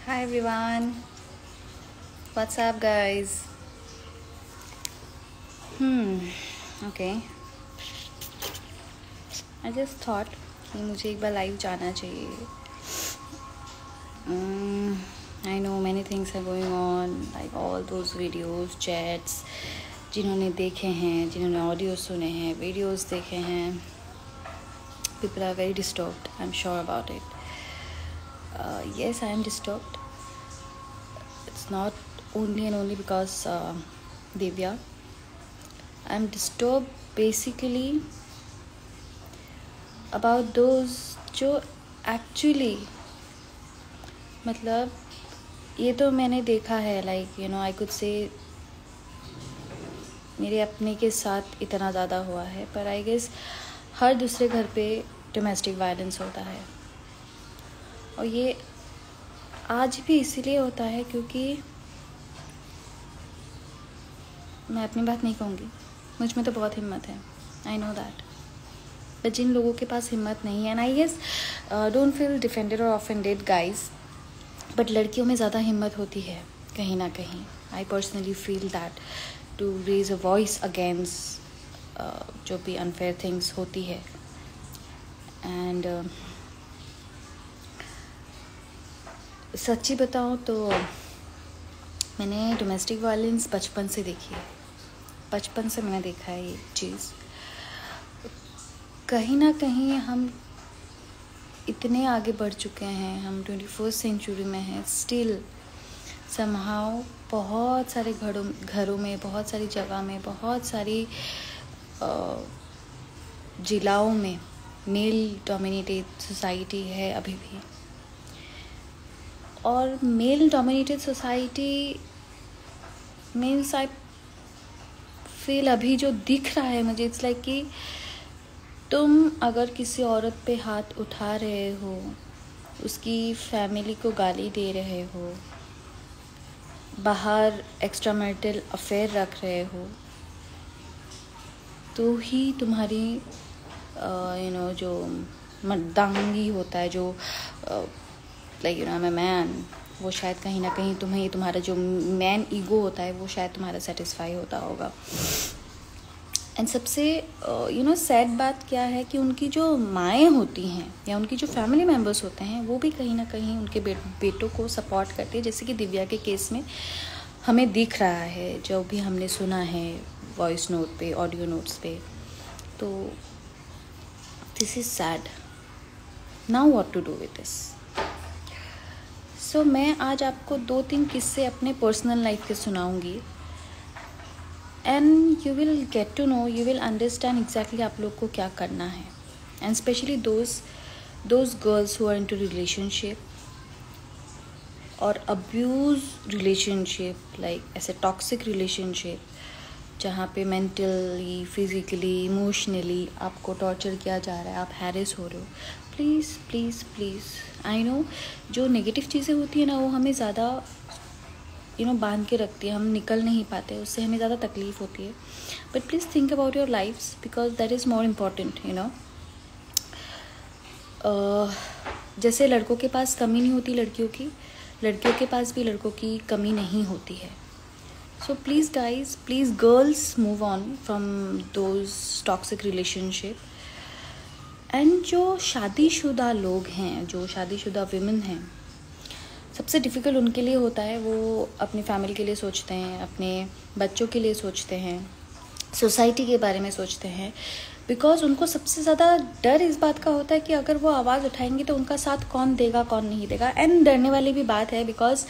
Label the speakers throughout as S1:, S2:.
S1: Hi everyone, what's up guys? Okay. I just thought कि मुझे एक बार लाइव जाना चाहिए. I know many things are going on, like all those videos, chats, जिन्होंने देखे हैं, जिन्होंने ऑडियो सुने हैं, वीडियोस देखे हैं, people are very disturbed. I'm sure about it. Yes, I am disturbed. It's not only and only because Divya. I'm disturbed basically about those जो actually मतलब ये तो मैंने देखा है, like you know I could say मेरे अपने के साथ इतना ज़्यादा हुआ है, पर आई गेस हर दूसरे घर पे डोमेस्टिक वायलेंस होता है. और ये आज भी इसीलिए होता है क्योंकि मैं अपनी बात नहीं कहूँगी, मुझ में तो बहुत हिम्मत है, आई नो दैट. बट जिन लोगों के पास हिम्मत नहीं है, and I guess don't feel defended और ऑफेंडेड गाइज, बट लड़कियों में ज़्यादा हिम्मत होती है कहीं ना कहीं. I personally feel that to raise a voice against जो भी अनफेयर थिंग्स होती है. एंड सच्ची बताऊँ तो मैंने डोमेस्टिक वायलेंस बचपन से देखी है. बचपन से मैंने देखा है ये चीज़. कहीं ना कहीं हम इतने आगे बढ़ चुके हैं, हम 21st सेंचुरी में हैं, स्टिल समहाउ बहुत सारे घरों में, बहुत सारी जगह में, बहुत सारी जिलाओं में मेल डोमिनेटेड सोसाइटी है अभी भी. और male dominated society means I feel अभी जो दिख रहा है मुझे, इट्स लाइक कि तुम अगर किसी औरत पे हाथ उठा रहे हो, उसकी फैमिली को गाली दे रहे हो, बाहर एक्स्ट्रा मैरिटल अफेयर रख रहे हो, तो ही तुम्हारी जो मर्दांगी होता है, जो like you know I am a man, वो शायद कहीं ना कहीं तुम्हें, तुम्हारा जो मैन ईगो होता है वो शायद तुम्हारा सेटिस्फाई होता होगा. एंड सबसे सैड बात क्या है कि उनकी जो माएँ होती हैं या उनकी जो फैमिली मेम्बर्स होते हैं वो भी कहीं ना कहीं उनके बेटों को सपोर्ट करते हैं. जैसे कि दिव्या के केस में हमें दिख रहा है, जो भी हमने सुना है वॉइस नोट पे, ऑडियो नोट्स पे. तो this is sad. Now what to do with this. So मैं आज आपको 2-3 किस्से अपने पर्सनल लाइफ के सुनाऊंगी, and you will get to know, you will understand exactly आप लोग को क्या करना है. And specially those girls who are into relationship और अब्यूज रिलेशनशिप, लाइक ऐसे टॉक्सिक रिलेशनशिप जहाँ पे मेंटली, फिजिकली, इमोशनली आपको टॉर्चर किया जा रहा है, आप हैरेस हो रहे हो. Please please please, I know जो नेगेटिव चीज़ें होती है ना वो हमें ज़्यादा बांध के रखती है, हम निकल नहीं पाते, उससे हमें ज़्यादा तकलीफ़ होती है. But please think about your lifes, because that is more important. जैसे लड़कों के पास कमी नहीं होती लड़कियों के पास भी लड़कों की कमी नहीं होती है. So please guys, please girls, move on from those toxic relationship. And जो शादीशुदा लोग हैं, जो शादीशुदा विमेन हैं, सबसे डिफ़िकल्ट उनके लिए होता है. वो अपनी फैमिली के लिए सोचते हैं, अपने बच्चों के लिए सोचते हैं, सोसाइटी के बारे में सोचते हैं, बिकॉज उनको सबसे ज़्यादा डर इस बात का होता है कि अगर वो आवाज़ उठाएंगे तो उनका साथ कौन देगा, कौन नहीं देगा. एंड डरने वाली भी बात है, because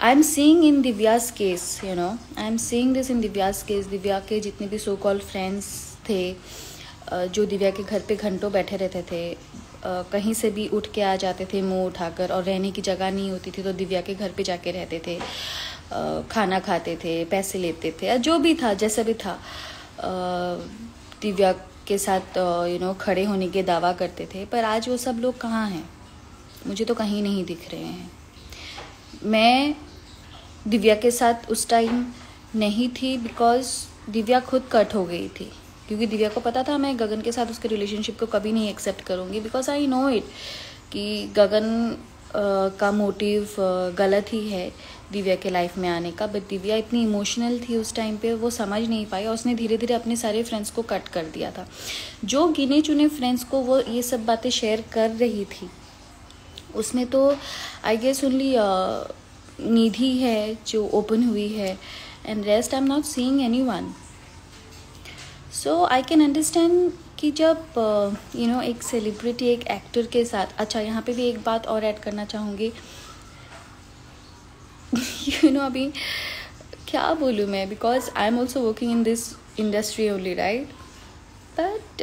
S1: I am seeing in Divya's case, I am seeing this in Divya's case. Divya के जितने भी सो कॉल्ड फ्रेंड्स थे, जो दिव्या के घर पे घंटों बैठे रहते थे, कहीं से भी उठ के आ जाते थे मुंह उठाकर, और रहने की जगह नहीं होती थी तो दिव्या के घर पे जाके रहते थे, खाना खाते थे, पैसे लेते थे, जो भी था, जैसा भी था, दिव्या के साथ खड़े होने के दावा करते थे. पर आज वो सब लोग कहाँ हैं? मुझे तो कहीं नहीं दिख रहे हैं. मैं दिव्या के साथ उस टाइम नहीं थी बिकॉज दिव्या खुद कट हो गई थी, क्योंकि दिव्या को पता था मैं गगन के साथ उसके रिलेशनशिप को कभी नहीं एक्सेप्ट करूँगी, बिकॉज आई नो इट कि गगन का मोटिव गलत ही है दिव्या के लाइफ में आने का, बट दिव्या इतनी इमोशनल थी उस टाइम पे, वो समझ नहीं पाई और उसने धीरे धीरे अपने सारे फ्रेंड्स को कट कर दिया था। जो गिने चुने फ्रेंड्स को वो ये सब बातें शेयर कर रही थी, उसमें तो आई गेस ओनली निधि है जो ओपन हुई है, and rest I am not seeing anyone. So I can understand कि जब एक सेलिब्रिटी एक एक्टर के साथ, अच्छा यहाँ पे भी एक बात और ऐड करना चाहूँगी अभी क्या बोलूँ मैं, because I am also working in this industry only, right, but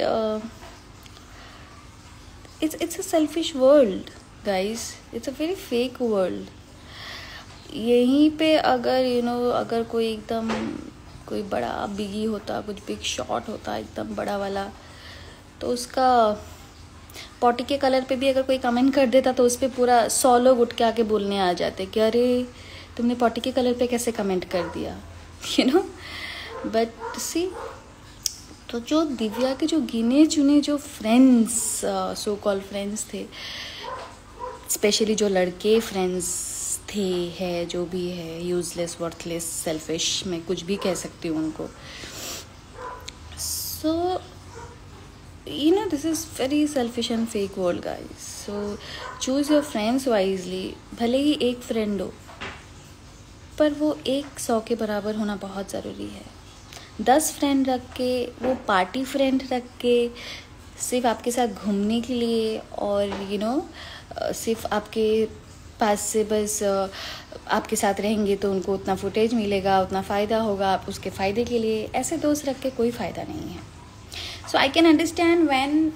S1: it's a selfish world guys, it's a very fake world। यहीं पे अगर अगर कोई एकदम कोई बड़ा बिगी होता, कुछ बिग शॉट होता एकदम बड़ा वाला, तो उसका पॉटी के कलर पे भी अगर कोई कमेंट कर देता तो उस पर पूरा 100 लोग उठ के आके बोलने आ जाते कि अरे तुमने पॉटी के कलर पे कैसे कमेंट कर दिया, बट सी, तो जो दिव्या के जो गिने चुने जो फ्रेंड्स, सो कॉल फ्रेंड्स थे, स्पेशली जो लड़के फ्रेंड्स थे, है जो भी है, यूजलेस, वर्थलेस, सेल्फिश, मैं कुछ भी कह सकती हूँ उनको। So this is very selfish and fake world guys. So choose your friends wisely. भले ही एक फ्रेंड हो, पर वो 100 के बराबर होना बहुत ज़रूरी है। 10 फ्रेंड रख के, वो पार्टी फ्रेंड रख के, सिर्फ आपके साथ घूमने के लिए और सिर्फ आपके पास से बस आपके साथ रहेंगे तो उनको उतना फुटेज मिलेगा, उतना फ़ायदा होगा, आप उसके फ़ायदे के लिए, ऐसे दोस्त रख के कोई फ़ायदा नहीं है। So I can understand when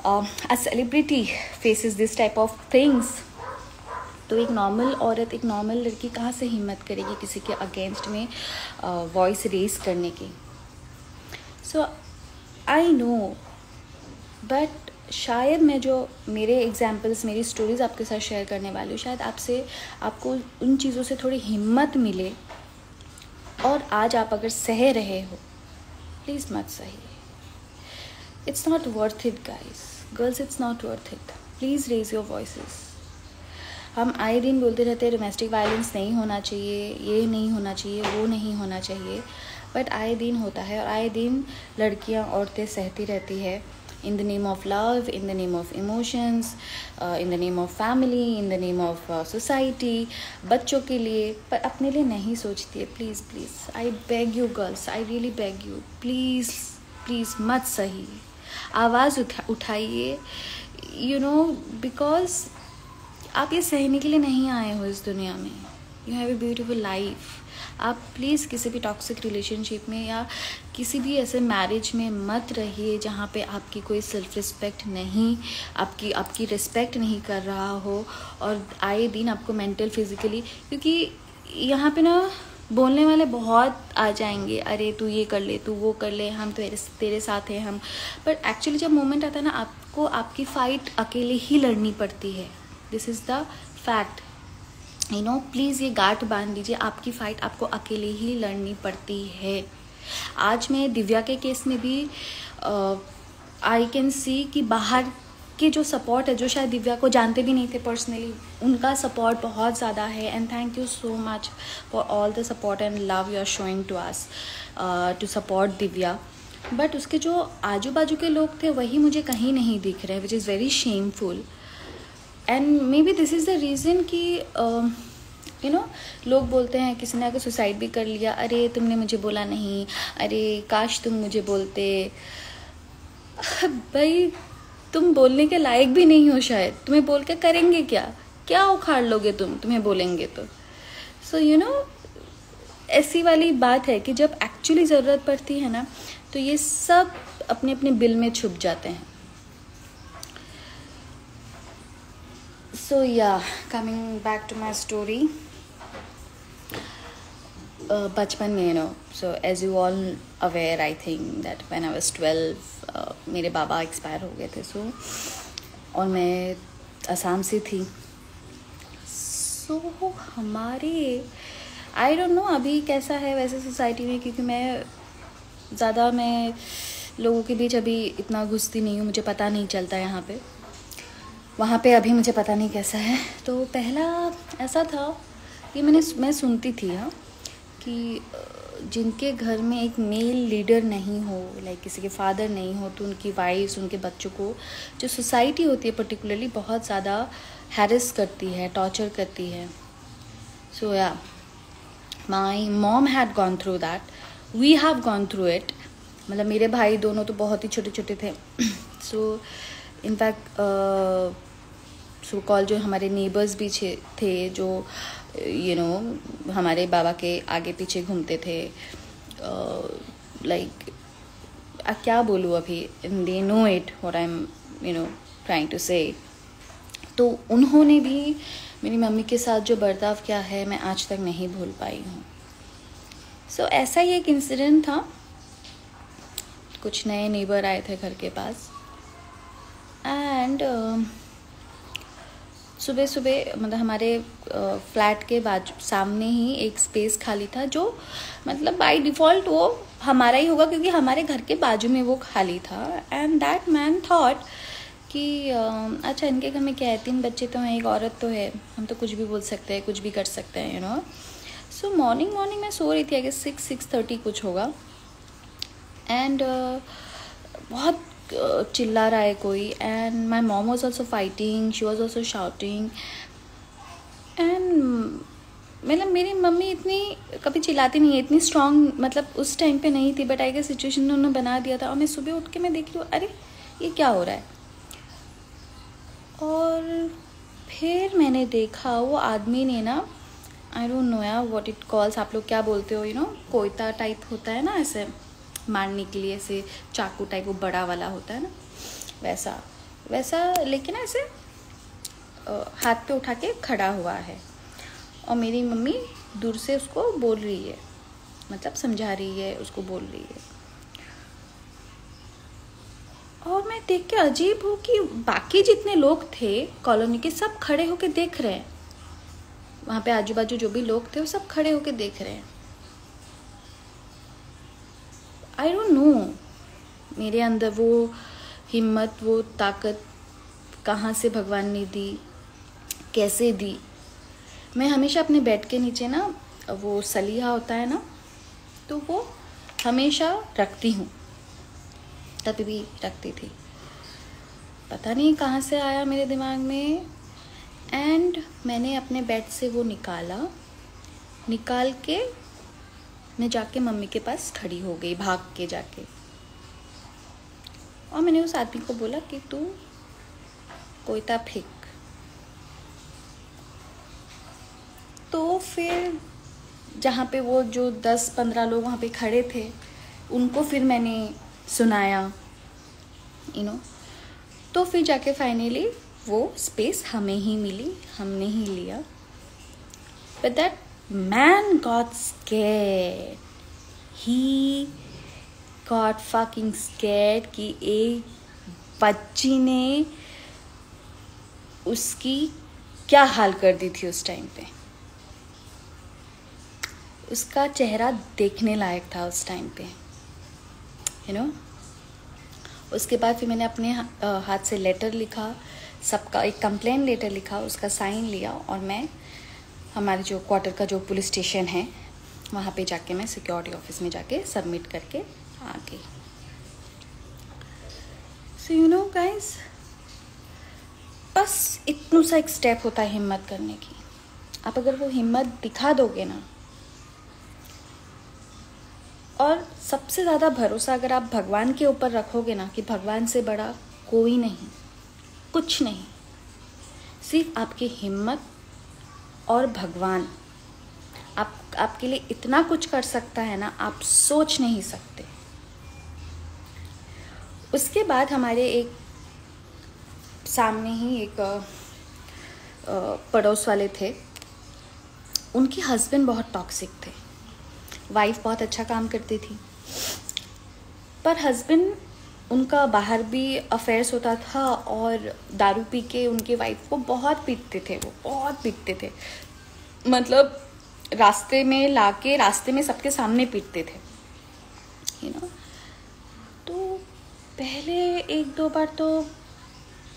S1: a celebrity faces this type of things. तो एक नॉर्मल औरत, एक नॉर्मल लड़की कहाँ से हिम्मत करेगी किसी के अगेंस्ट में वॉइस रेज करने की। सो आई नो, बट शायद मैं जो मेरे एग्जाम्पल्स, मेरी स्टोरीज़ आपके साथ शेयर करने वाली हूँ, शायद आपको उन चीज़ों से थोड़ी हिम्मत मिले, और आज आप अगर सह रहे हो, प्लीज़ मत सहिए। It's not worth it guys, girls, it's not worth it. Please raise your voices. हम आए दिन बोलते रहते हैं डोमेस्टिक वायलेंस नहीं होना चाहिए, ये नहीं होना चाहिए, वो नहीं होना चाहिए, बट आए दिन होता है, और आए दिन लड़कियां, औरतें सहती रहती है, in the name of love, in the name of emotions, in the name of family, in the name of society, बच्चों के लिए, पर अपने लिए नहीं सोचती है। Please please, I beg you girls, I really beg you, please please मत सही, आवाज़ उठाइए, बिकॉज आप ये सहने के लिए नहीं आए हो इस दुनिया में। You have a beautiful life. आप प्लीज़ किसी भी टॉक्सिक रिलेशनशिप में या किसी भी ऐसे मैरिज में मत रहिए जहाँ पे आपकी कोई सेल्फ रिस्पेक्ट नहीं, आपकी रिस्पेक्ट नहीं कर रहा हो, और आए दिन आपको मेंटल फिजिकली, क्योंकि यहाँ पे ना बोलने वाले बहुत आ जाएंगे, अरे तू ये कर ले, तू वो कर ले, हम तेरे साथ हैं हम, बट एक्चुअली जब मोमेंट आता है ना, आपको आपकी फ़ाइट अकेले ही लड़नी पड़ती है। This is the fact, please ये गांठ बांध लीजिए, आपकी फ़ाइट आपको अकेले ही लड़नी पड़ती है। आज मैं दिव्या के केस में भी आई कैन सी कि बाहर के जो सपोर्ट है, जो शायद दिव्या को जानते भी नहीं थे पर्सनली, उनका सपोर्ट बहुत ज़्यादा है, and thank you so much for all the support and love you are showing to us to support Divya. But उसके जो आजू बाजू के लोग थे वही मुझे कहीं नहीं दिख रहे, which is very shameful, and may be this is the reason कि लोग बोलते हैं, किसी ने अगर सुसाइड भी कर लिया, अरे तुमने मुझे बोला नहीं, अरे काश तुम मुझे बोलते। भाई तुम बोलने के लायक भी नहीं हो, शायद तुम्हें बोल के करेंगे क्या उखाड़ लोगे तुम्हें बोलेंगे तो। सो ऐसी वाली बात है कि जब एक्चुअली ज़रूरत पड़ती है ना, तो ये सब अपने अपने बिल में छुप जाते हैं। So yeah, coming back to my story, बचपन में so as you all aware, I think that when I was 12, मेरे बाबा एक्सपायर हो गए थे, और मैं असम से थी। हमारे आई डोंट नो अभी कैसा है वैसे सोसाइटी में, क्योंकि मैं लोगों के बीच अभी इतना घुसती नहीं हूँ, मुझे पता नहीं चलता यहाँ पे, वहाँ पे अभी मुझे पता नहीं कैसा है। तो पहला ऐसा था कि मैं सुनती थी हाँ कि जिनके घर में एक मेल लीडर नहीं हो, लाइक किसी के फादर नहीं हो, तो उनकी वाइफ्स, उनके बच्चों को जो सोसाइटी होती है पर्टिकुलरली बहुत ज़्यादा हैरेस करती है, टॉर्चर करती है। So yeah my mom had gone through that, we have gone through it. मतलब मेरे भाई दोनों तो बहुत ही छोटे छोटे थे। सो इनफैक्ट सो कॉल जो हमारे नेबर्स भी थे जो हमारे बाबा के आगे पीछे घूमते थे, लाइक क्या बोलूँ अभी, they know it what I am trying to say. तो उन्होंने भी मेरी मम्मी के साथ जो बर्ताव किया है मैं आज तक नहीं भूल पाई हूँ। सो ऐसा ही एक इंसिडेंट था। कुछ नए नेबर आए थे घर के पास एंड सुबह सुबह मतलब हमारे फ्लैट के बाजू सामने ही एक स्पेस खाली था, जो मतलब बाय डिफ़ॉल्ट वो हमारा ही होगा क्योंकि हमारे घर के बाजू में वो खाली था। एंड दैट मैन थॉट कि अच्छा इनके घर में क्या है, 3 बच्चे तो हैं, एक औरत तो है, हम तो कुछ भी बोल सकते हैं, कुछ भी कर सकते हैं सो मॉर्निंग मैं सो रही थी, आई गेस 6:30 कुछ होगा। एंड बहुत चिल्ला रहा है कोई, and my mom was also fighting, she was also shouting. And मतलब मेरी मम्मी इतनी कभी चिल्लाती नहीं है, इतनी स्ट्रॉन्ग मतलब उस टाइम पे नहीं थी, बट आई गेस सिचुएशन उन्होंने बना दिया था। और मैं सुबह उठ के मैं देख रही हूँ, अरे ये क्या हो रहा है। और फिर मैंने देखा वो आदमी ने ना, आई डोंट नो यार व्हाट इट कॉल्स, आप लोग क्या बोलते हो, कोयता टाइप होता है ना ऐसे मारने के लिए, ऐसे चाकू टाइप वो बड़ा वाला होता है ना, वैसा लेकिन ऐसे हाथ पे उठा के खड़ा हुआ है। और मेरी मम्मी दूर से उसको बोल रही है, मतलब समझा रही है, उसको बोल रही है। और मैं देख के अजीब हूँ कि बाकी जितने लोग थे कॉलोनी के सब खड़े होके देख रहे हैं, वहाँ पे आजू बाजू जो भी लोग थे वो सब खड़े होके देख रहे हैं। आई डोंट नो मेरे अंदर वो हिम्मत, वो ताकत कहाँ से भगवान ने दी, कैसे दी। मैं हमेशा अपने बेड के नीचे ना वो सलिया होता है ना, तो वो हमेशा रखती हूँ, तभी भी रखती थी। पता नहीं कहाँ से आया मेरे दिमाग में, एंड मैंने अपने बेड से वो निकाल के मैं जाके मम्मी के पास खड़ी हो गई, भाग के जाके। और मैंने उस आदमी को बोला कि तू कोयता फेंक। तो फिर जहाँ पे वो जो 10-15 लोग वहाँ पे खड़े थे उनको फिर मैंने सुनाया तो फिर जाके फाइनली वो स्पेस हमें ही मिली, हमने ही लिया। But that man got scared. He got fucking scared कि एक बच्ची ने उसकी क्या हाल कर दी थी उस टाइम पे। उसका चेहरा देखने लायक था उस टाइम पे, उसके बाद फिर मैंने अपने हाथ से लेटर लिखा, सबका एक कंप्लेन लेटर लिखा, उसका साइन लिया, और मैं हमारे जो क्वार्टर का जो पुलिस स्टेशन है वहाँ पे जाके मैं सिक्योरिटी ऑफिस में जाके सबमिट करके आ गई। सो गाइस, बस इतना सा एक स्टेप होता है हिम्मत करने की। आप अगर वो हिम्मत दिखा दोगे ना, और सबसे ज़्यादा भरोसा अगर आप भगवान के ऊपर रखोगे ना, कि भगवान से बड़ा कोई नहीं, कुछ नहीं, सिर्फ आपकी हिम्मत और भगवान आपके लिए इतना कुछ कर सकता है ना, आप सोच नहीं सकते। उसके बाद हमारे एक सामने ही एक पड़ोस वाले थे, उनके हस्बैंड बहुत टॉक्सिक थे, वाइफ बहुत अच्छा काम करती थी, पर हस्बैंड उनका बाहर भी अफेयर्स होता था, और दारू पी के उनके वाइफ को बहुत पीटते थे, वो बहुत पीटते थे, मतलब रास्ते में लाके रास्ते में सबके सामने पीटते थे। तो पहले 1-2 बार तो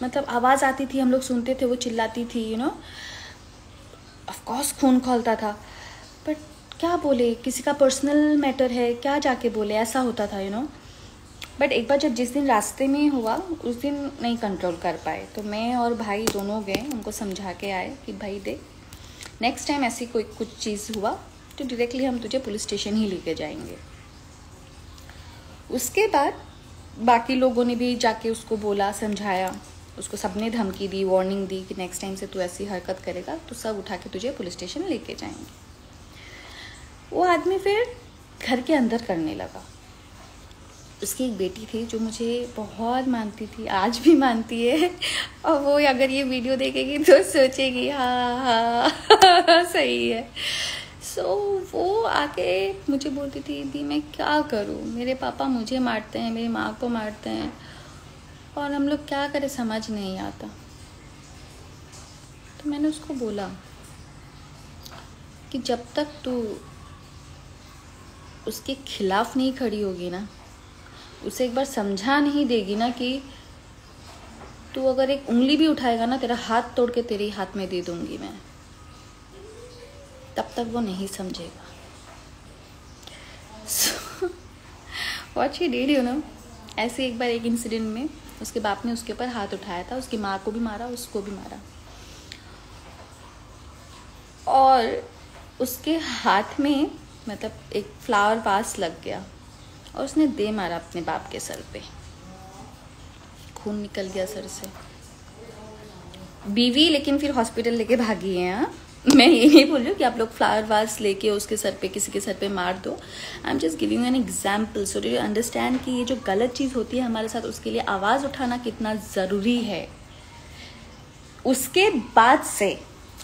S1: मतलब आवाज़ आती थी, हम लोग सुनते थे, वो चिल्लाती थी, यू नो, ऑफ कोर्स खून खौलता था, बट क्या बोले, किसी का पर्सनल मैटर है, क्या जाके बोले, ऐसा होता था, यू नो। बट एक बार जब जिस दिन रास्ते में हुआ उस दिन नहीं कंट्रोल कर पाए, तो मैं और भाई दोनों गए, उनको समझा के आए कि भाई देख, नेक्स्ट टाइम ऐसी कोई कुछ चीज़ हुआ तो डायरेक्टली हम तुझे पुलिस स्टेशन ही लेके जाएंगे। उसके बाद बाकी लोगों ने भी जाके उसको बोला, समझाया उसको, सबने धमकी दी, वार्निंग दी कि नेक्स्ट टाइम से तू ऐसी हरकत करेगा तो सब उठा के तुझे पुलिस स्टेशन लेके जाएंगे। वो आदमी फिर घर के अंदर करने लगा। उसकी एक बेटी थी जो मुझे बहुत मानती थी, आज भी मानती है, और वो अगर ये वीडियो देखेगी तो सोचेगी हाँ हाँ सही है। वो आके मुझे बोलती थी, दी मैं क्या करूँ, मेरे पापा मुझे मारते हैं, मेरी माँ को मारते हैं, और हम लोग क्या करें, समझ नहीं आता। तो मैंने उसको बोला कि जब तक तू उसके खिलाफ नहीं खड़ी होगी ना, उसे एक बार समझा नहीं देगी ना कि तू अगर एक उंगली भी उठाएगा ना, तेरा हाथ तोड़ के तेरे हाथ में दे दूंगी मैं, तब तक वो नहीं समझेगा। What she did, you know, ऐसे एक बार एक इंसिडेंट में उसके बाप ने उसके ऊपर हाथ उठाया था, उसकी माँ को भी मारा, उसको भी मारा, और उसके हाथ में मतलब एक फ्लावर वास लग गया और उसने दे मारा अपने बाप के सर पे, खून निकल गया सर से। बीवी लेकिन फिर हॉस्पिटल लेके भागी है। हाँ, मैं ये नहीं बोल रही हूँ कि आप लोग फ्लावर वास लेके उसके सर पे, किसी के सर पे मार दो। I am just giving an example so you understand कि ये जो गलत चीज़ होती है हमारे साथ, उसके लिए आवाज़ उठाना कितना ज़रूरी है। उसके बाद से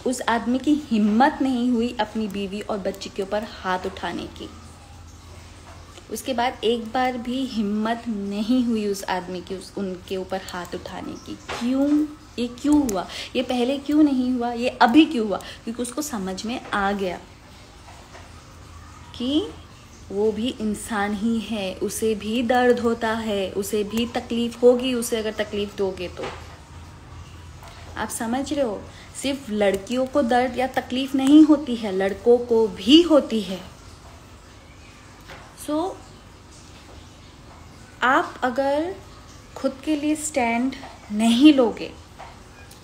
S1: उस आदमी की हिम्मत नहीं हुई अपनी बीवी और बच्ची के ऊपर हाथ उठाने की। उसके बाद एक बार भी हिम्मत नहीं हुई उस आदमी की उनके ऊपर हाथ उठाने की। क्यों? ये क्यों हुआ? ये पहले क्यों नहीं हुआ? ये अभी क्यों हुआ? क्योंकि उसको समझ में आ गया कि वो भी इंसान ही है, उसे भी दर्द होता है, उसे भी तकलीफ होगी, उसे अगर तकलीफ दोगे तो। आप समझ रहे हो? सिर्फ लड़कियों को दर्द या तकलीफ नहीं होती है, लड़कों को भी होती है। सो आप अगर खुद के लिए स्टैंड नहीं लोगे,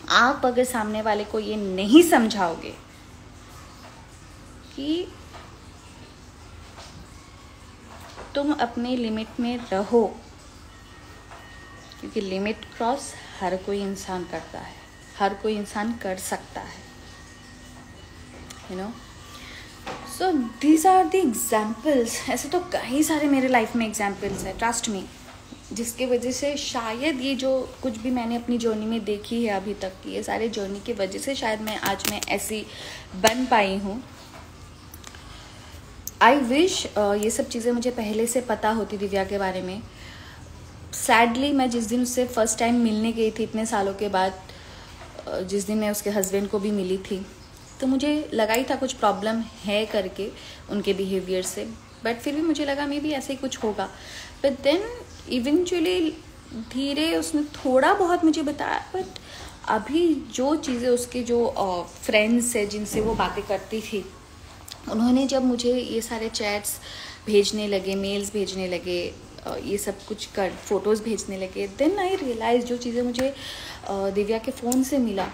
S1: आप अगर सामने वाले को ये नहीं समझाओगे कि तुम अपने लिमिट में रहो, क्योंकि लिमिट क्रॉस हर कोई इंसान करता है, हर कोई इंसान कर सकता है, you know. So these are the examples. ऐसे तो कई सारे मेरे लाइफ में एग्जाम्पल्स है, ट्रस्ट मी, जिसके वजह से शायद ये जो कुछ भी मैंने अपनी जर्नी में देखी है अभी तक की, ये सारे जर्नी की वजह से शायद मैं ऐसी बन पाई हूँ। आई विश ये सब चीज़ें मुझे पहले से पता होती दिव्या के बारे में। सैडली मैं जिस दिन उससे फर्स्ट टाइम मिलने गई थी इतने सालों के बाद, जिस दिन मैं उसके हस्बैंड को भी मिली थी, तो मुझे लगा ही था कुछ प्रॉब्लम है करके उनके बिहेवियर से, बट फिर भी मुझे लगा मे बी ऐसे ही कुछ होगा। बट देन इवेंचुअली धीरे उसने थोड़ा बहुत मुझे बताया, बट अभी जो चीज़ें उसके जो फ्रेंड्स है जिनसे वो बातें करती थी, उन्होंने जब मुझे ये सारे चैट्स भेजने लगे, मेल्स भेजने लगे, ये सब कुछ कर फोटोज़ भेजने लगे, देन आई रियलाइज जो चीज़ें मुझे दिव्या के फ़ोन से मिला।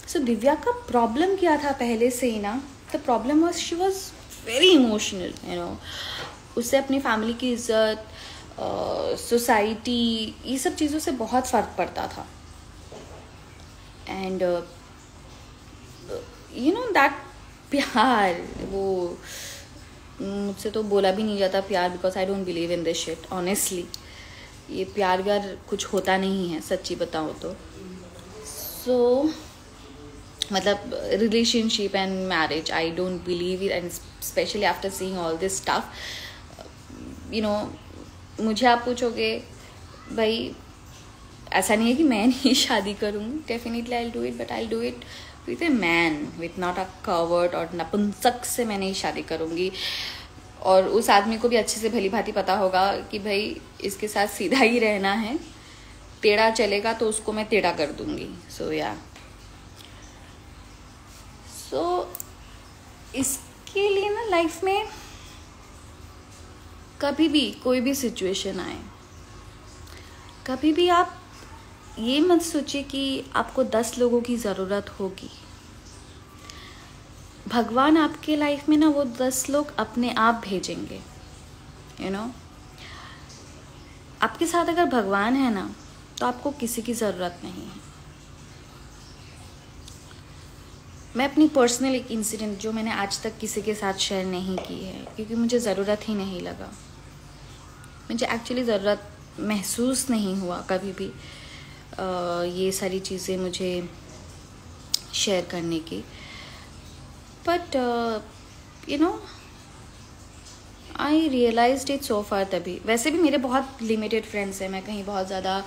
S1: सो दिव्या का प्रॉब्लम क्या था पहले से ही ना, the problem was she was very emotional, you know. उससे अपनी फैमिली की इज्जत, सोसाइटी, ये सब चीज़ों से बहुत फ़र्क पड़ता था। एंड यू नो दैट प्यार, वो मुझसे तो बोला भी नहीं जाता प्यार, because I don't believe in this shit honestly. ये प्यार व्यार कुछ होता नहीं है, सच्ची बताऊँ तो। सो मतलब relationship and marriage, I don't believe it, and specially after seeing all this stuff, you know. मुझे आप पूछोगे भाई, ऐसा नहीं है कि मैं नहीं शादी करूँगी, definitely I do it, but I do it with a man, with not a covert और नपुंसक से मैं नहीं शादी करूँगी। और उस आदमी को भी अच्छे से भली भांति पता होगा कि भाई इसके साथ सीधा ही रहना है, टेढ़ा चलेगा तो उसको मैं टेढ़ा कर दूंगी. सो या सो इसके लिए ना लाइफ में कभी भी कोई भी सिचुएशन आए, कभी भी आप ये मत सोचिए कि आपको 10 लोगों की ज़रूरत होगी. भगवान आपके लाइफ में ना वो 10 लोग अपने आप भेजेंगे. यू नो, आपके साथ अगर भगवान है ना तो आपको किसी की ज़रूरत नहीं है. मैं अपनी पर्सनल एक इंसिडेंट जो मैंने आज तक किसी के साथ शेयर नहीं की है, क्योंकि मुझे ज़रूरत ही नहीं लगा. मुझे एक्चुअली ज़रूरत महसूस नहीं हुआ कभी भी ये सारी चीज़ें मुझे शेयर करने की. But you know I realised it so far. तभी वैसे भी मेरे बहुत लिमिटेड फ्रेंड्स हैं. मैं कहीं बहुत ज़्यादा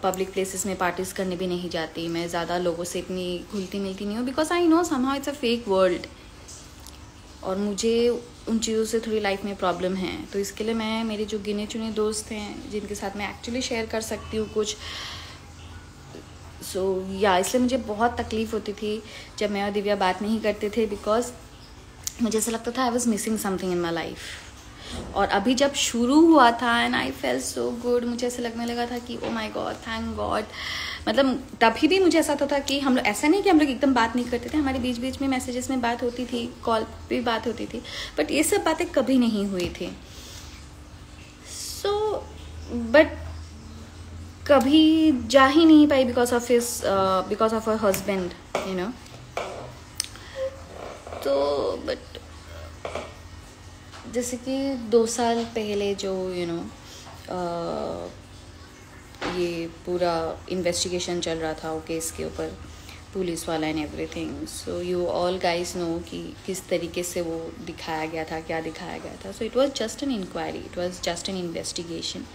S1: पब्लिक प्लेसेस में पार्टीज करने भी नहीं जाती. मैं ज़्यादा लोगों से इतनी घुलती मिलती नहीं हूँ, because I know somehow it's a fake world. और मुझे उन चीज़ों से थोड़ी लाइफ में प्रॉब्लम है. तो इसके लिए मैं मेरे जो गिने चुने दोस्त हैं जिनके साथ मैं एक्चुअली शेयर कर सकती हूँ कुछ, सो या इसलिए मुझे बहुत तकलीफ़ होती थी जब मैं और दिव्या बात नहीं करते थे, बिकॉज मुझे ऐसा लगता था I was missing something in my life. और अभी जब शुरू हुआ था and I felt so good, मुझे ऐसा लगने लगा था कि oh my God, thank God. मतलब तभी भी मुझे ऐसा था कि हम लोग, ऐसा नहीं कि हम लोग एकदम बात नहीं करते थे, हमारे बीच बीच में मैसेजेस में बात होती थी, कॉल पे भी बात होती थी, बट ये सब बातें कभी नहीं हुई थी. सो बट कभी जा ही नहीं पाई because of her husband, you know. तो बट जैसे कि 2 साल पहले जो यू नो ये पूरा इन्वेस्टिगेशन चल रहा था वो केस के ऊपर, पुलिस वाला and everything. So you all guys know कि किस तरीके से वो दिखाया गया था, क्या दिखाया गया था. So it was just an inquiry, it was just an investigation,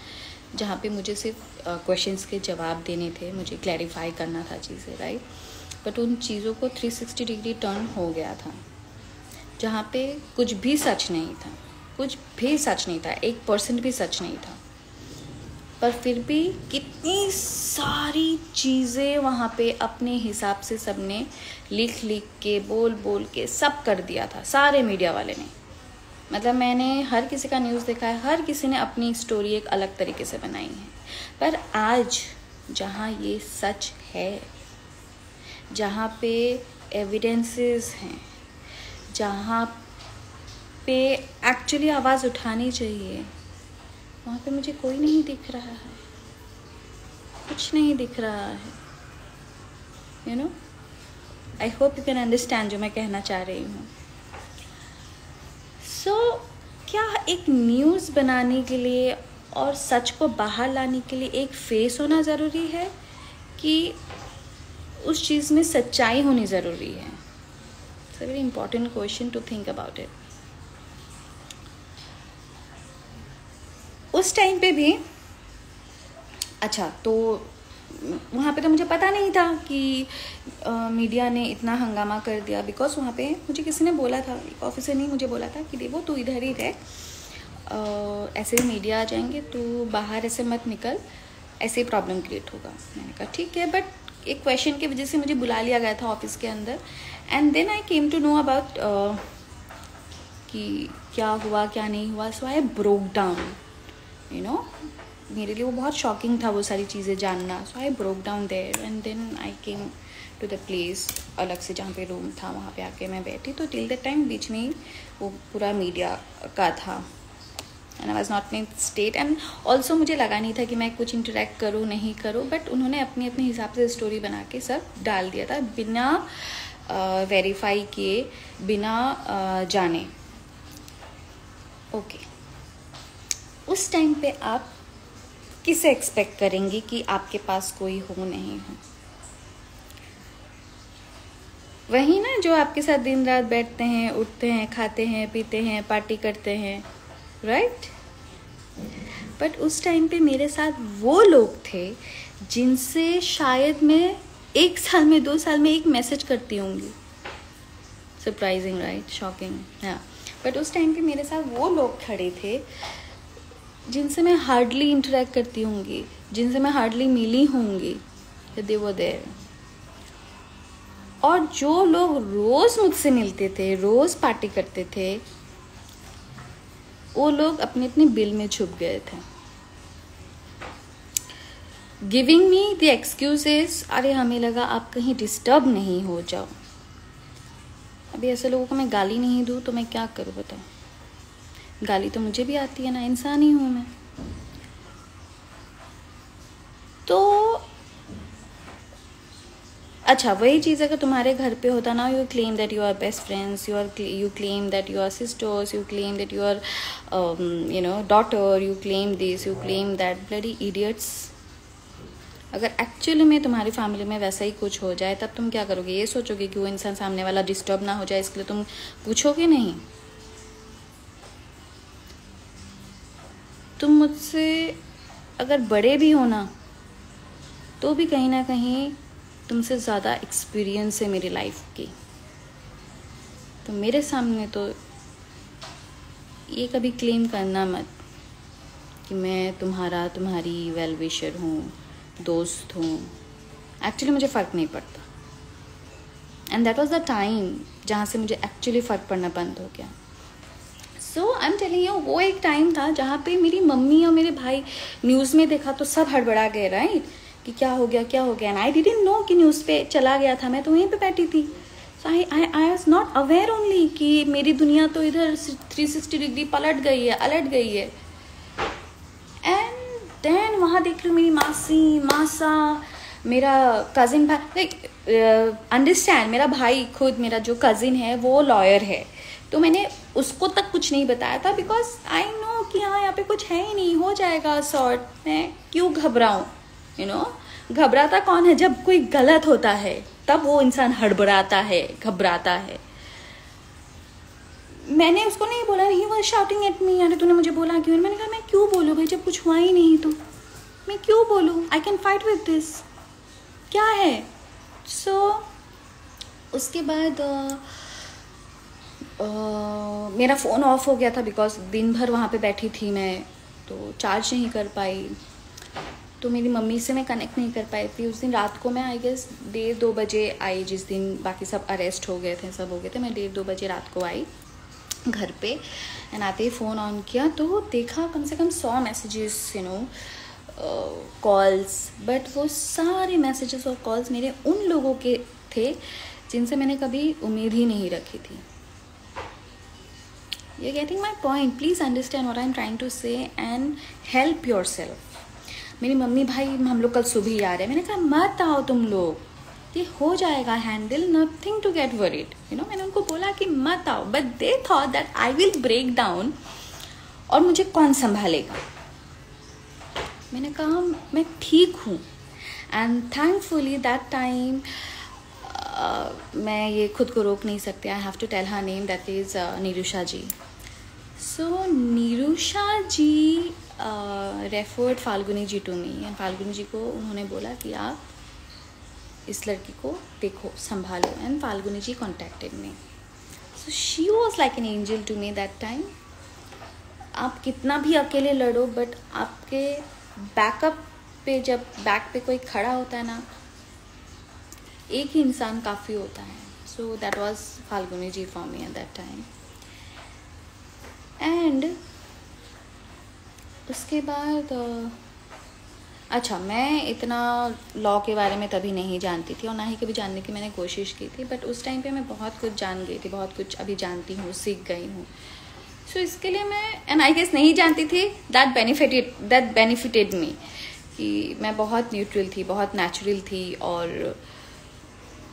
S1: जहाँ पे मुझे सिर्फ क्वेश्चंस के जवाब देने थे, मुझे क्लैरिफाई करना था चीज़ें, राइट. बट उन चीज़ों को 360 डिग्री टर्न हो गया था, जहाँ पे कुछ भी सच नहीं था, कुछ भी सच नहीं था, 1% भी सच नहीं था. पर फिर भी कितनी सारी चीज़ें वहाँ पे अपने हिसाब से सबने लिख लिख के, बोल बोल के सब कर दिया था, सारे मीडिया वाले ने. मतलब मैंने हर किसी का न्यूज़ देखा है, हर किसी ने अपनी स्टोरी एक अलग तरीके से बनाई है. पर आज जहाँ ये सच है, जहाँ पे एविडेंसेस हैं, जहाँ पे एक्चुअली आवाज़ उठानी चाहिए, वहाँ पे मुझे कोई नहीं दिख रहा है, कुछ नहीं दिख रहा है. You know, I hope you can understand जो मैं कहना चाह रही हूँ. सो क्या एक न्यूज़ बनाने के लिए और सच को बाहर लाने के लिए एक फेस होना ज़रूरी है, कि उस चीज़ में सच्चाई होनी ज़रूरी है? It's a very important question to think about it. उस टाइम पे भी अच्छा, तो वहाँ पे तो मुझे पता नहीं था कि मीडिया ने इतना हंगामा कर दिया, बिकॉज वहाँ पे मुझे किसी ने बोला था, ऑफिसर ने मुझे बोला था कि देवो तू इधर ही रह, ऐसे ही मीडिया आ जाएंगे, तू बाहर ऐसे मत निकल, ऐसे ही प्रॉब्लम क्रिएट होगा. मैंने कहा ठीक है, बट एक क्वेश्चन की वजह से मुझे बुला लिया गया था ऑफिस के अंदर. And then I came to know about कि क्या हुआ क्या नहीं हुआ. So I broke down, you know. मेरे लिए वो बहुत शॉकिंग था वो सारी चीज़ें जानना. So I broke down there and then I came to the place, अलग से जहाँ पे रूम था वहाँ पे आके मैं बैठी. तो टिल द टाइम बीच में ही वो पूरा मीडिया का था and I was not in state. And also मुझे लगा नहीं था कि मैं कुछ इंटरेक्ट करूँ नहीं करूँ, बट उन्होंने अपने अपने हिसाब से स्टोरी बना के सब डाल दिया था, बिना वेरीफाई किए, बिना जाने. ओके, उस टाइम पे आप किसे एक्सपेक्ट करेंगे कि आपके पास कोई हो नहीं हो? वही ना जो आपके साथ दिन रात बैठते हैं, उठते हैं, खाते हैं, पीते हैं, पार्टी करते हैं, राइट. बट उस टाइम पे मेरे साथ वो लोग थे जिनसे शायद मैं 1 साल में, 2 साल में एक मैसेज करती होंगी. Surprising, right, shocking. हाँ, बट उस टाइम पे मेरे साथ वो लोग खड़े थे जिनसे मैं हार्डली इंटरेक्ट करती होंगी, जिनसे मैं हार्डली मिली होंगी, दे वर देयर। और जो लोग रोज़ मुझसे मिलते थे, रोज़ पार्टी करते थे, वो लोग अपने अपने बिल में छुप गए थे। गिविंग मी द एक्सक्यूजेस, अरे हमें लगा आप कहीं डिस्टर्ब नहीं हो जाओ। अभी ऐसे लोगों को मैं गाली नहीं दूँ तो मैं क्या करूँ बताओ? गाली तो मुझे भी आती है ना, इंसान ही हूँ मैं। तो अच्छा, वही चीज़ अगर तुम्हारे घर पे होता ना, you claim that you are best friends, you claim that you are sisters, you claim that you are daughter, you claim this, you claim that, bloody idiots. अगर एक्चुअली में तुम्हारी फैमिली में वैसा ही कुछ हो जाए तब तुम क्या करोगे? ये सोचोगे कि वो इंसान सामने वाला डिस्टर्ब ना हो जाए, इसके लिए तुम पूछोगे नहीं? तुम मुझसे अगर बड़े भी हो ना, तो भी कहीं ना कहीं तुमसे ज़्यादा एक्सपीरियंस है मेरी लाइफ की। तो मेरे सामने तो ये कभी क्लेम करना मत कि मैं तुम्हारी वेल विशर हूँ, दोस्त हूँ। एक्चुअली मुझे फ़र्क नहीं पड़ता। And that was the time जहाँ से मुझे एक्चुअली फ़र्क पड़ना बंद हो गया। सो आई एम टेलिंग यू, वो एक टाइम था जहाँ पे मेरी मम्मी और मेरे भाई न्यूज़ में देखा तो सब हड़बड़ा गए, राइट, कि क्या हो गया क्या हो गया। एंड आई डिडंट नो कि न्यूज़ पे चला गया था, मैं तो वहीं पे बैठी थी। So I was not aware only कि मेरी दुनिया तो इधर 360 डिग्री पलट गई है, अलट गई है। एंड देन वहाँ देख रही हूँ मेरी मासी, मासा, मेरा कज़िन भाई, लाइक अंडरस्टैंड, मेरा भाई खुद, मेरा जो कज़िन है वो लॉयर है, तो मैंने उसको तक कुछ नहीं बताया था, बिकॉज आई नो कि हाँ यहाँ पे कुछ है ही नहीं, हो जाएगा सॉर्ट। मैं क्यों घबराऊँ? घबराता कौन है? जब कोई गलत होता है तब वो इंसान हड़बड़ाता है, घबराता है। मैंने उसको नहीं बोला, he was shouting at me, अरे तूने मुझे बोला क्यों? मैंने कहा मैं क्यों बोलूँ भाई, जब कुछ हुआ ही नहीं तो मैं क्यों बोलूँ? I can fight with this, क्या है? सो उसके बाद मेरा फ़ोन ऑफ हो गया था, बिकॉज दिन भर वहाँ पे बैठी थी मैं, तो चार्ज नहीं कर पाई, तो मेरी मम्मी से मैं कनेक्ट नहीं कर पाई थी। उस दिन रात को मैं आई गेस 1:30-2 बजे आई, जिस दिन बाकी सब अरेस्ट हो गए थे, सब हो गए थे। मैं 1:30-2 बजे रात को आई घर पे, एंड आते ही फ़ोन ऑन किया तो देखा कम से कम 100 मैसेजेस, कॉल्स, बट वो सारे मैसेजेस और कॉल्स मेरे उन लोगों के थे जिनसे मैंने कभी उम्मीद ही नहीं रखी थी। You're getting my point? Please understand what I'm trying to say and help yourself. मेरी मम्मी भाई हम लोग कल सुबह ही आ रहे हैं, मैंने कहा मत आओ तुम लोग, ये हो जाएगा handle, nothing to get worried, मैंने उनको बोला कि मत आओ, but they thought that I will break down और मुझे कौन संभालेगा। मैंने कहा मैं ठीक हूँ, एंड थैंकफुली दैट टाइम मैं ये खुद को रोक नहीं सकती, I have to tell her name, that is Nirusha ji. So Nirusha ji referred Falguni ji to me, and Falguni ji को उन्होंने बोला कि आप इस लड़की को देखो, संभालो, and Falguni ji contacted me. So she was like an angel to me that time. आप कितना भी अकेले लड़ो, बट आपके बैकअप पे, जब बैक पे कोई खड़ा होता है ना, एक ही इंसान काफ़ी होता है। So that was Falguni ji for me at that time. And उसके बाद अच्छा, मैं इतना लॉ के बारे में तभी नहीं जानती थी और ना ही कभी जानने की मैंने कोशिश की थी, बट उस टाइम पे मैं बहुत कुछ जान गई थी, बहुत कुछ अभी जानती हूँ, सीख गई हूँ। सो इसके लिए मैं, एंड आई गेस नहीं जानती थी, दैट बेनिफिटेड मी, कि मैं बहुत न्यूट्रल थी, बहुत नेचुरल थी, और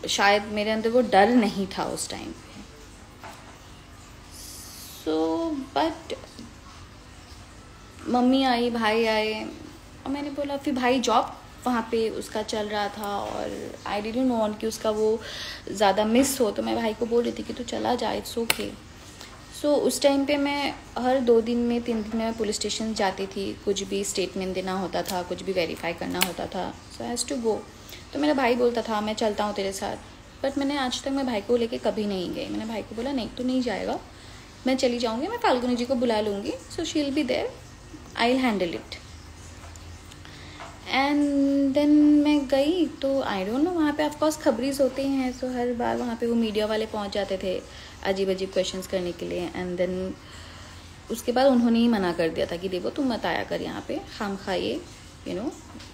S1: शायद मेरे अंदर वो डर नहीं था उस टाइम पे। सो बट मम्मी आई, भाई आए, और मैंने बोला, फिर भाई जॉब वहाँ पे उसका चल रहा था, और आई डिडंट वांट कि उसका वो ज़्यादा मिस हो, तो मैं भाई को बोल रही थी कि तू चला जा, इट्स ओके। सो उस टाइम पे मैं हर 2 दिन में 3 दिन में पुलिस स्टेशन जाती थी, कुछ भी स्टेटमेंट देना होता था, कुछ भी वेरीफाई करना होता था, सो हैज़ टू गो। तो मेरा भाई बोलता था मैं चलता हूँ तेरे साथ, बट मैंने आज तक मैं भाई को लेके कभी नहीं गई। मैंने भाई को बोला नहीं, तू नहीं जाएगा, मैं चली जाऊँगी, मैं फाल्गुनी जी को बुला लूँगी, so she will be there, I will handle it. And then मैं गई तो आई डोंट नो, वहाँ पे ऑफकोर्स खबरीज होते हैं, सो हर बार वहाँ पे वो मीडिया वाले पहुँच जाते थे अजीब अजीब क्वेश्चंस करने के लिए। एंड देन उसके बाद उन्होंने ही मना कर दिया था कि देखो तुम मत आया कर यहाँ पे, खामखा ये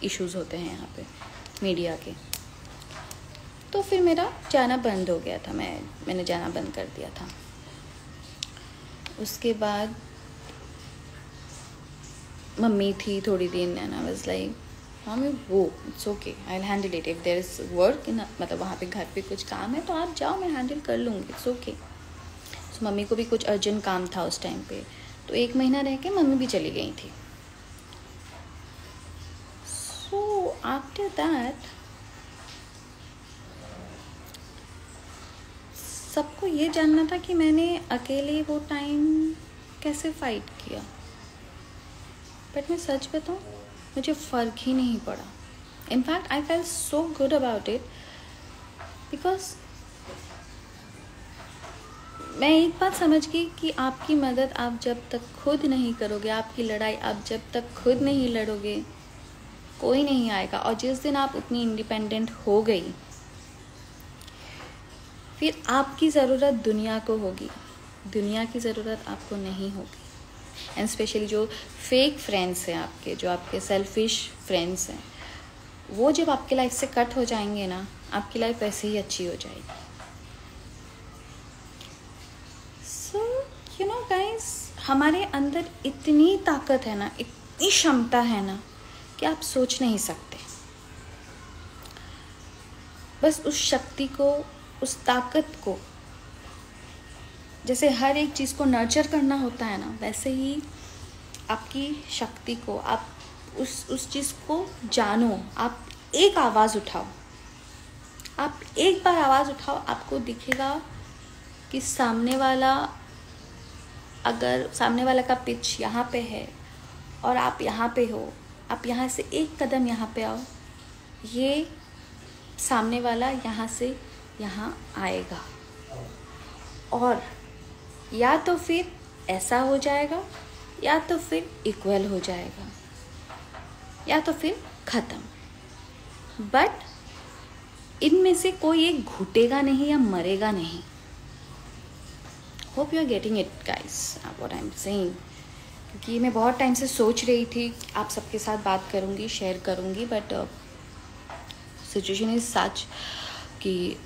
S1: इश्यूज़ होते हैं यहाँ पे मीडिया के। तो फिर मेरा जाना बंद हो गया था, मैंने जाना बंद कर दिया था। उसके बाद मम्मी थी थोड़ी दिन, and I was like mummy वो it's okay, I will handle it, if there is work in, मतलब वहाँ पे घर पे कुछ काम है तो आप जाओ, मैं हैंडल कर लूँगी, इट्स ओके। सो मम्मी को भी कुछ अर्जेंट काम था उस टाइम पे, तो 1 महीना रह के मम्मी भी चली गई थी। सो आफ्टर दैट सबको ये जानना था कि मैंने अकेले वो टाइम कैसे फाइट किया। बट मैं सच बताऊँ, मुझे फ़र्क ही नहीं पड़ा। In fact I felt so good about it, because मैं एक बात समझ गई कि आपकी मदद आप जब तक खुद नहीं करोगे, आपकी लड़ाई आप जब तक खुद नहीं लड़ोगे, कोई नहीं आएगा। और जिस दिन आप उतनी इंडिपेंडेंट हो गई, फिर आपकी ज़रूरत दुनिया को होगी, दुनिया की ज़रूरत आपको नहीं होगी। एंड स्पेशली जो फेक फ्रेंड्स हैं आपके, जो आपके सेल्फिश फ्रेंड्स हैं, वो जब आपके लाइफ से कट हो जाएंगे ना, आपकी लाइफ वैसे ही अच्छी हो जाएगी। सो यू नो गाइस, हमारे अंदर इतनी ताकत है ना, इतनी क्षमता है ना, कि आप सोच नहीं सकते। बस उस शक्ति को, उस ताकत को, जैसे हर एक चीज़ को नर्चर करना होता है ना, वैसे ही आपकी शक्ति को, आप उस चीज़ को जानो। आप एक आवाज़ उठाओ, आप एक बार आवाज़ उठाओ, आपको दिखेगा कि सामने वाला, अगर सामने वाला का पिच यहाँ पे है और आप यहाँ पे हो, आप यहाँ से एक कदम यहाँ पे आओ, ये सामने वाला यहाँ से यहाँ आएगा। और या तो फिर ऐसा हो जाएगा, या तो फिर इक्वल हो जाएगा, या तो फिर ख़त्म। बट इनमें से कोई एक घुटेगा नहीं या मरेगा नहीं। Hope you are getting it guys, what I am saying. क्योंकि मैं बहुत टाइम से सोच रही थी आप सबके साथ बात करूँगी, शेयर करूँगी, बट सिचुएशन इज़ सच कि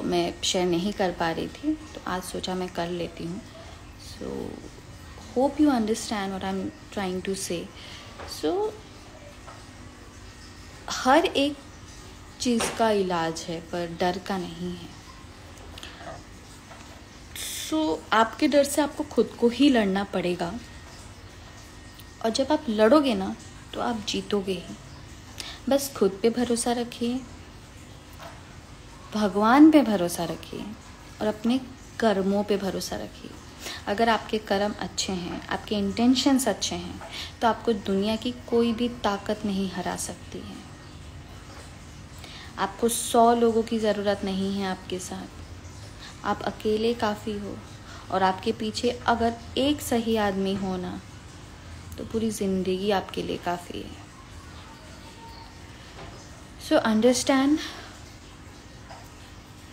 S1: मैं शेयर नहीं कर पा रही थी, तो आज सोचा मैं कर लेती हूँ। So hope you understand what I am trying to say. So हर एक चीज़ का इलाज है, पर डर का नहीं है। सो आपके डर से आपको खुद को ही लड़ना पड़ेगा, और जब आप लड़ोगे ना, तो आप जीतोगे ही। बस खुद पे भरोसा रखिए, भगवान पे भरोसा रखिए, और अपने कर्मों पे भरोसा रखिए। अगर आपके कर्म अच्छे हैं, आपके इंटेंशंस अच्छे हैं, तो आपको दुनिया की कोई भी ताकत नहीं हरा सकती है। आपको 100 लोगों की ज़रूरत नहीं है आपके साथ, आप अकेले काफ़ी हो। और आपके पीछे अगर एक सही आदमी हो ना, तो पूरी ज़िंदगी आपके लिए काफ़ी है। सो अंडरस्टैंड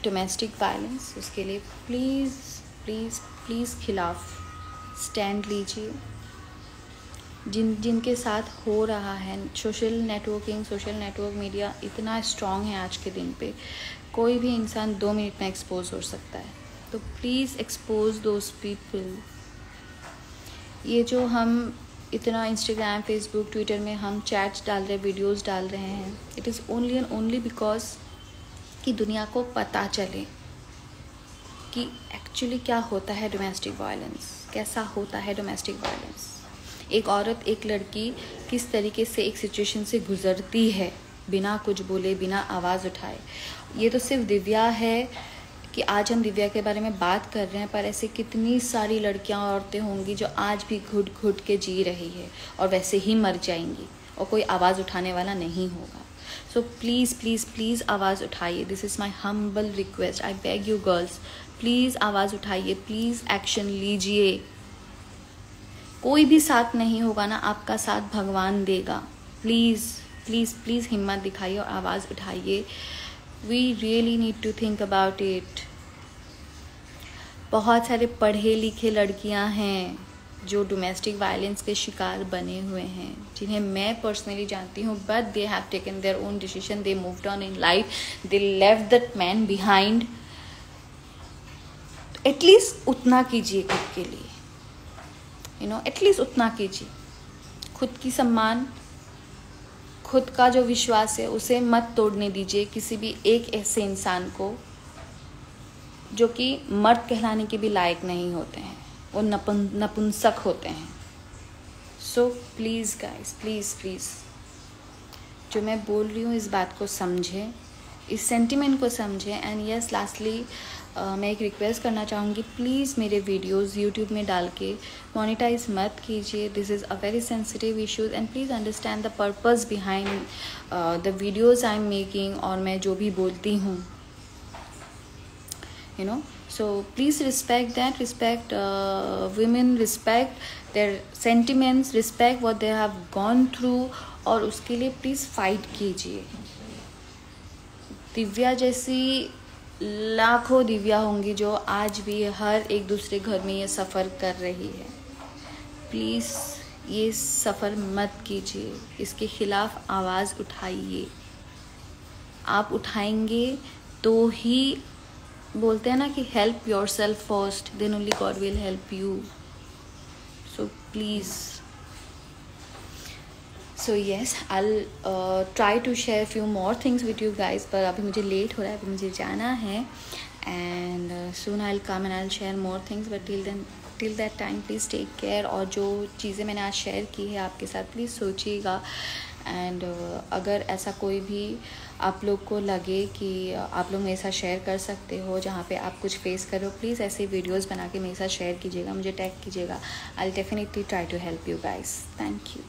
S1: डोमेस्टिक वायलेंस, उसके लिए प्लीज़ प्लीज़ प्लीज़ खिलाफ स्टैंड लीजिए। जिनके साथ हो रहा है, सोशल नेटवर्क मीडिया इतना स्ट्रॉन्ग है आज के दिन पे, कोई भी इंसान 2 मिनट में एक्सपोज हो सकता है। तो प्लीज़ एक्सपोज दोज पीपल। ये जो हम इतना इंस्टाग्राम, फेसबुक, ट्विटर में हम चैट्स डाल रहे हैं, वीडियोस डाल रहे हैं, it is only and only because कि दुनिया को पता चले कि एक्चुअली क्या होता है डोमेस्टिक वायलेंस, कैसा होता है डोमेस्टिक वायलेंस। एक औरत, एक लड़की किस तरीके से एक सिचुएशन से गुजरती है बिना कुछ बोले, बिना आवाज़ उठाए। ये तो सिर्फ दिव्या है कि आज हम दिव्या के बारे में बात कर रहे हैं, पर ऐसे कितनी सारी लड़कियां और औरतें होंगी जो आज भी घुट घुट के जी रही है और वैसे ही मर जाएंगी, और कोई आवाज़ उठाने वाला नहीं होगा। सो प्लीज़ प्लीज़ प्लीज़ आवाज़ उठाइए। This is my humble request, I beg you girls, please आवाज़ उठाइए, प्लीज़ एक्शन लीजिए। कोई भी साथ नहीं होगा ना, आपका साथ भगवान देगा। प्लीज़ प्लीज़ प्लीज़ हिम्मत दिखाइए और आवाज़ उठाइए। We really need to think about it. बहुत सारे पढ़े लिखे लड़कियां हैं जो डोमेस्टिक वायलेंस के शिकार बने हुए हैं, जिन्हें मैं पर्सनली जानती हूँ, but they have taken their own decision, they moved on in life, they left that man behind. At least उतना कीजिए खुद के लिए, यू नो, एटलीस्ट उतना कीजिए। खुद की सम्मान, खुद का जो विश्वास है उसे मत तोड़ने दीजिए किसी भी एक ऐसे इंसान को जो कि मर्द कहलाने के भी लायक नहीं होते हैं, वो नपुंसक होते हैं। So please guys, please please, जो मैं बोल रही हूँ इस बात को समझें, इस सेंटिमेंट को समझें। एंड यस, लास्टली मैं एक रिक्वेस्ट करना चाहूँगी, प्लीज़ मेरे वीडियोस यूट्यूब में डाल के मोनेटाइज मत कीजिए। This is a very sensitive issues and please understand the purpose behind the videos I am making, और मैं जो भी बोलती हूँ, you know, so please respect that, respect women, respect their sentiments, respect what they have gone through, और उसके लिए please fight कीजिए। दिव्या जैसी लाखों दिव्या होंगी जो आज भी हर एक दूसरे घर में ये सफ़र कर रही है। प्लीज़ ये सफ़र मत कीजिए, इसके खिलाफ़ आवाज़ उठाइए। आप उठाएंगे तो ही, बोलते हैं ना कि help yourself first, then only God will help you. So please, so yes, I try to share few more things with you guys, पर अभी मुझे लेट हो रहा है, अभी मुझे जाना है। And soon I will come and I will share more things, but till that time please take care. और जो चीज़ें मैंने आज शेयर की है आपके साथ, प्लीज़ सोचिएगा। एंड अगर ऐसा कोई भी आप लोग को लगे कि आप लोग मेरे साथ शेयर कर सकते हो, जहाँ पे आप कुछ फेस कर रहे हो, प्लीज़ ऐसे वीडियोस बना के मेरे साथ शेयर कीजिएगा, मुझे टैग कीजिएगा। I will definitely try to help you guys. Thank you.